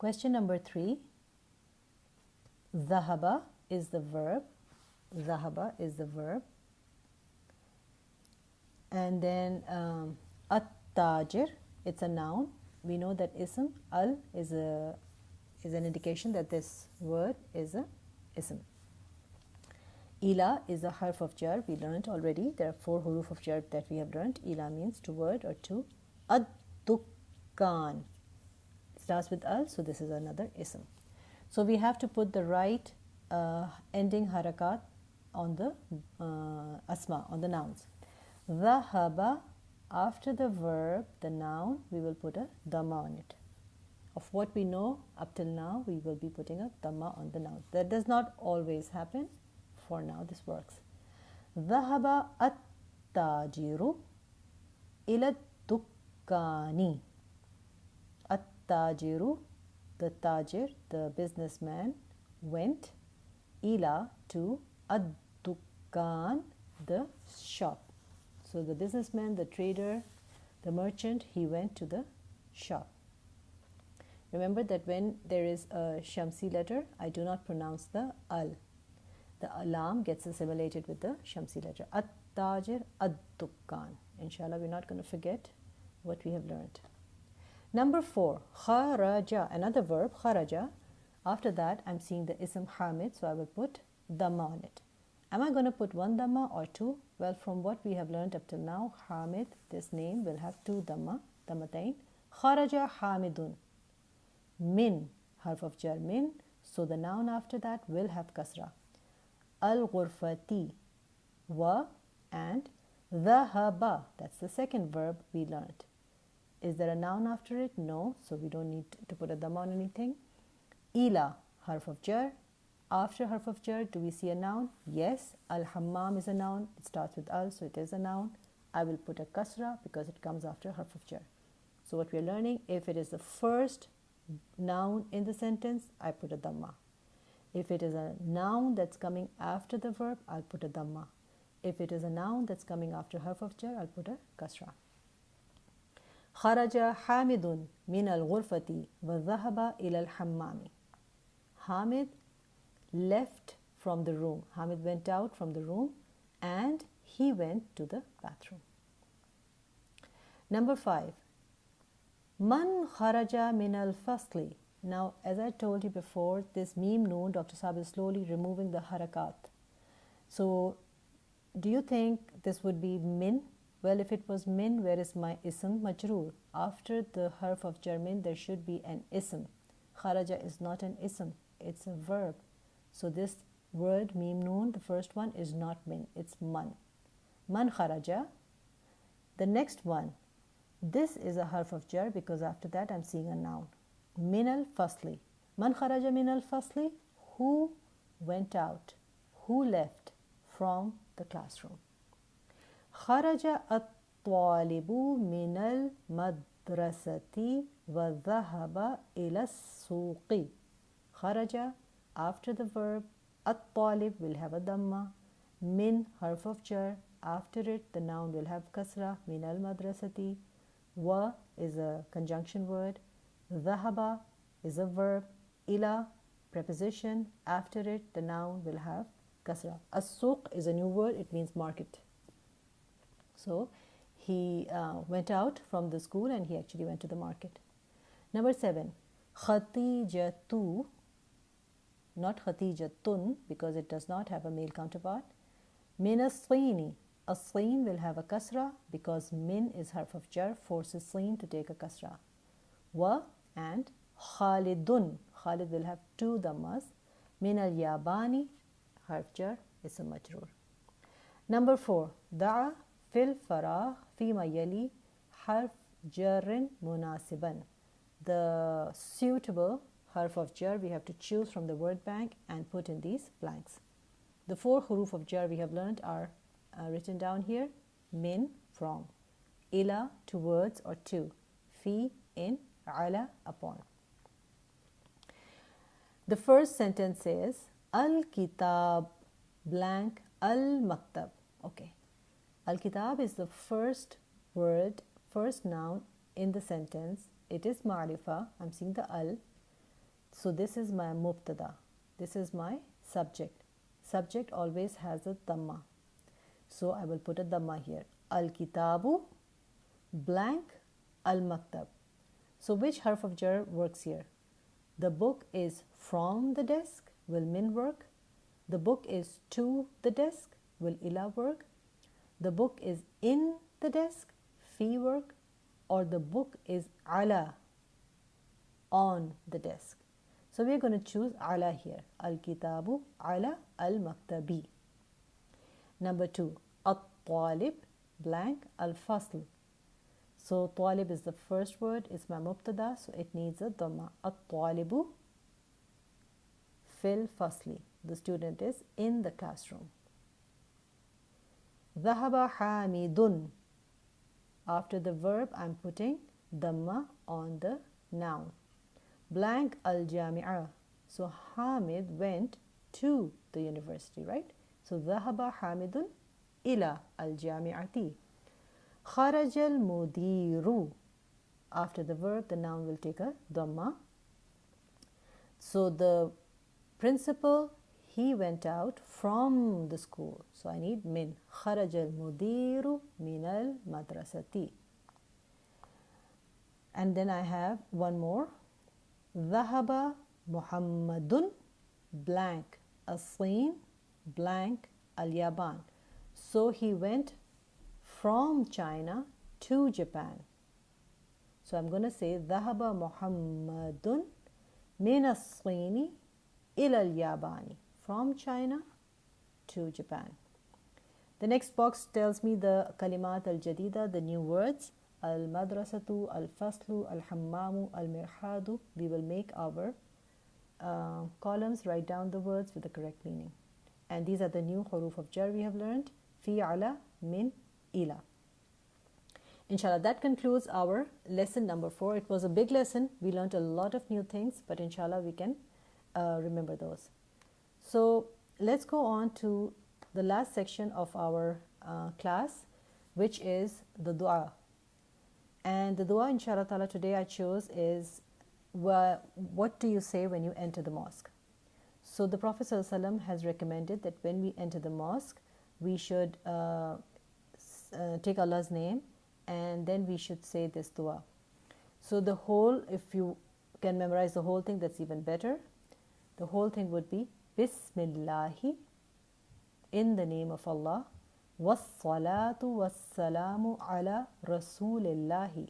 Question number 3. Dhahaba is the verb. Dhahaba is the verb. And then at-tajir, it's a noun. We know that ism, al is an indication that this word is a ism. Ila is a harf of jar. We learned already. There are 4 huruf of jar that we have learned. Ila means toward or to. Ad-dukkan starts with al, so this is another ism. So we have to put the right ending harakat on the asma, on the nouns. Dhahaba, after the verb, the noun, we will put a dhamma on it. Of what we know up till now, we will be putting a dhamma on the noun. That does not always happen. For now, this works. Dhahaba at-tajiru ila dukkani. At-tajiru, the tajir, the businessman, went ila to ad-dukkan, the shop. So the businessman, the trader, the merchant, he went to the shop. Remember that when there is a Shamsi letter, I do not pronounce the al. The alam gets assimilated with the Shamsi letter. At-tajir, ad-dukkan. Inshallah, we're not going to forget what we have learned. Number 4, kharaja, another verb, kharaja. After that, I'm seeing the ism Hamid, so I will put dhamma on it. Am I going to put 1 dhamma or 2? Well, from what we have learned up till now, Hamid, this name will have 2 dhamma, dhammatain. Kharaja Hamidun. Min, harf of jar, min. So the noun after that will have kasra. Al-ghurfati, wa, and dhahaba. That's the second verb we learned. Is there a noun after it? No, so we don't need to put a dhamma on anything. Ila, harf of jar. After harf of jar, do we see a noun? Yes, al-hammam is a noun. It starts with al, so it is a noun. I will put a kasra because it comes after harf of jar. So what we are learning, if it is the first noun in the sentence, I put a dhamma. If it is a noun that's coming after the verb, I'll put a dhamma. If it is a noun that's coming after harf of jar, I'll put a kasra. Kharaja Hamidun min al-ghurfati wa dhahaba ila al-hammami. Hamid left from the room. Hamid went out from the room and he went to the bathroom. Number 5. Man kharaja min al-fasli. Now, as I told you before, this meme noon, Dr. Saab is slowly removing the harakat. So, do you think this would be min? Well, if it was min, where is my ism majroor? After the harf of jar min, there should be an ism. Kharaja is not an ism, it's a verb. So this word meme noon, the first one, is not min, it's man. Man kharaja. The next one, this is a harf of jar because after that I'm seeing a noun. Min al fasli. Man kharaja min al fasli. Who went out? Who left from the classroom? Kharaja at-talibu min al-madrasati wa dhahaba ila as-suqi. Kharaja, after the verb, at-talib will have a dhamma. Min, harf of jar. After it, the noun will have kasra. Min al-madrasati. Wa is a conjunction word. Dhahaba is a verb. Ila, preposition. After it, the noun will have kasra. As-suq is a new word. It means market. So he went out from the school and he actually went to the market. Number 7. Khatijatu, not Khatijatun because it does not have a male counterpart. Min as-sini. As-sin will have a kasra because min is harf of jar, forces sin to take a kasra. Wa and Khalidun. Khalid will have 2 dhammas. Min al-yabani, harf jar, is a majroor. Number 4. Da'a fil faragh fima yali harf jarrin munasiban. The suitable harf of jar we have to choose from the word bank and put in these blanks. The 4 huruf of jar we have learned are written down here. Min, from. Ila, towards or to. Fi, in. Ala, upon. The first sentence says al-kitab blank al-maktab. Okay. Al-kitab is the first word, first noun in the sentence. It is ma'rifa. I'm seeing the al. So this is my mubtada. This is my subject. Subject always has a dhamma. So I will put a dhamma here. Al-kitabu blank al-maktab. So which harf of jar works here? The book is from the desk, will min work. The book is to the desk, will ila work. The book is in the desk, fi work. Or the book is ala, on the desk. So we are going to choose ala here. Al-kitabu ala al-maktabi. Number 2, at-talib blank al-fasl. So talib is the first word, it's my mubtada, so it needs a dhamma. At-talibu fil fasli. The student is in the classroom. Dhahaba hamidun. After the verb, I'm putting dhamma on the noun. Blank al-jami'ah. So Hamid went to the university, right? So dhahaba hamidun ila al-jami'ati. Kharaj al-mudiru. After the verb, the noun will take a dhamma. So the principal, he went out from the school. So I need min. Kharaj al-mudiru min al-madrasati. And then I have one more. Dhahaba Muhammadun blank as-Sin blank al-Yaban. So he went from China to Japan. So I'm going to say Dhahaba Muhammadun min as-Sini ila al-Yabani. From China to Japan. The next box tells me the kalimat al-jadida, the new words. Al-madrasatu, al-faslu, al-hammamu, al-mirhadu. We will make our columns, write down the words with the correct meaning. And these are the new huruf of jar we have learned. Fi, ala, min, ila. Inshallah, that concludes our lesson number 4. It was a big lesson. We learned a lot of new things, but inshallah we can remember those. So let's go on to the last section of our class, which is the dua. And the dua, inshallah ta'ala, today I chose is, what do you say when you enter the mosque? So the Prophet ﷺ has recommended that when we enter the mosque, we should take Allah's name and then we should say this dua. So the whole, if you can memorize the whole thing, that's even better. The whole thing would be Bismillahi, in the name of Allah, wassalatu wassalamu ala rasulillahi,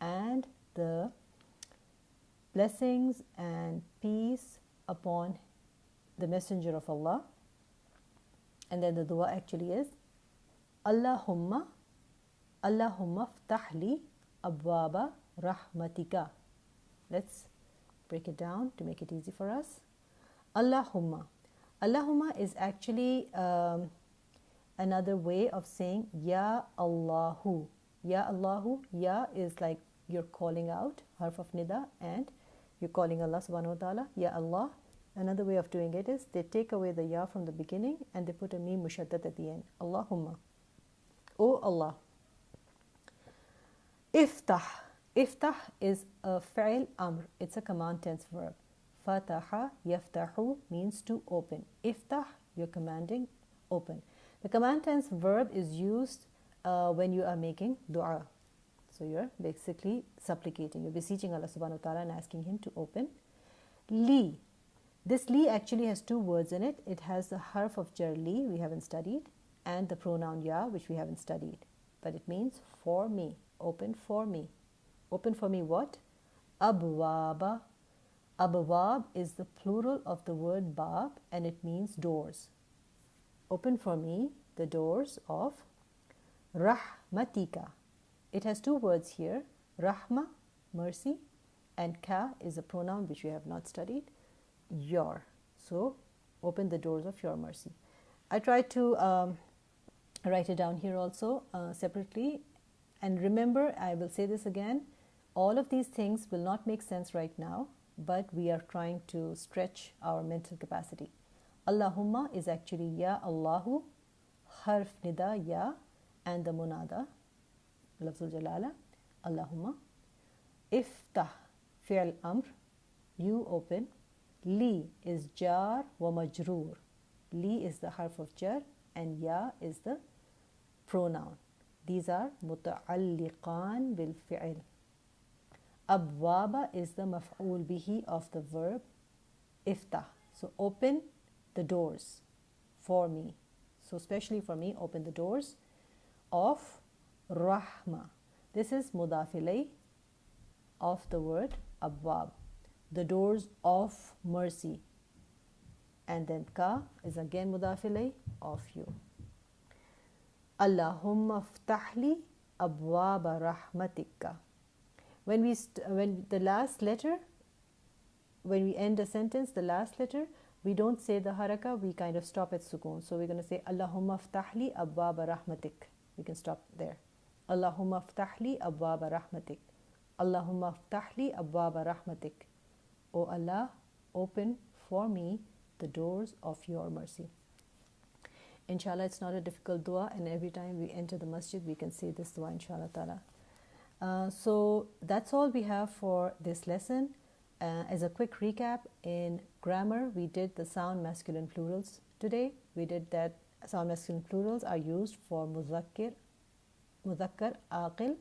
and the blessings and peace upon the messenger of Allah. And then the dua actually is Allahumma ftah li abwaba rahmatika. Let's break it down to make it easy for us. Allahumma is actually another way of saying Ya Allahu. Ya Allahu, Ya is like you're calling out, harf of nida, and you're calling Allah subhanahu wa ta'ala, Ya Allah. Another way of doing it is they take away the Ya from the beginning and they put a Mim mushaddad at the end. Allahumma. O Allah. Iftah. Iftah is a fa'il amr. It's a command tense verb. Fataha yaftahu means to open. Iftah, you're commanding, open. The command tense verb is used when you are making dua. So you're basically supplicating. You're beseeching Allah subhanahu wa ta'ala and asking Him to open. Li. This li actually has two words in it. It has the harf of jar li, we haven't studied, and the pronoun ya, which we haven't studied. But it means for me. Open for me. Open for me what? Abwaba. Abwab is the plural of the word bab and it means doors. Open for me the doors of rahmatika. It has two words here. Rahma, mercy, and ka is a pronoun which we have not studied. Your. So open the doors of your mercy. I tried to write it down here also separately. And remember, I will say this again, all of these things will not make sense right now, but we are trying to stretch our mental capacity. Allahumma is actually Ya Allahu, harf nida Ya, and the munada, lafzul jalala, Allahumma. Iftah, fi'l amr, you open. Li is jar wa majroor. Li is the harf of jar and ya is the pronoun. These are muta'alliqan bil fi'l. Abwaba is the maf'ul bihi of the verb iftah. So open the doors for me. So especially for me, open the doors of rahma. This is mudaf ilay of the word abwab. The doors of mercy. And then ka is again mudaf ilay of you. Allahumma ftahli abwaba rahmatika. When the last letter, when we end a sentence, the last letter, we don't say the haraka, we kind of stop at sukoon. So we're going to say Allahumma ftahli abwaba rahmatik. We can stop there. Allahumma ftahli abwaba rahmatik. Allahumma ftahli abwaba rahmatik. O Allah, open for me the doors of your mercy. Inshallah, it's not a difficult dua, and every time we enter the masjid, we can say this dua, inshallah ta'ala. So that's all we have for this lesson. As a quick recap, in grammar, we did the sound masculine plurals today. We did that sound masculine plurals are used for muzakkar, aqil,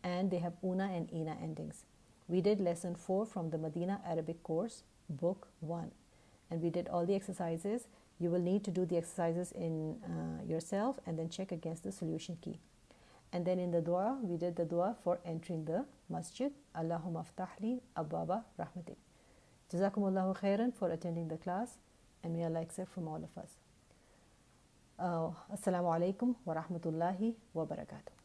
and they have una and ina endings. We did lesson 4 from the Medina Arabic course, book 1. And we did all the exercises. You will need to do the exercises in yourself and then check against the solution key. And then in the dua, we did the dua for entering the masjid. Allahumma ftahli abwaba rahmatik. Jazakumullahu khairan for attending the class, and may Allah accept from all of us. Assalamu alaikum wa rahmatullahi wa barakatuh.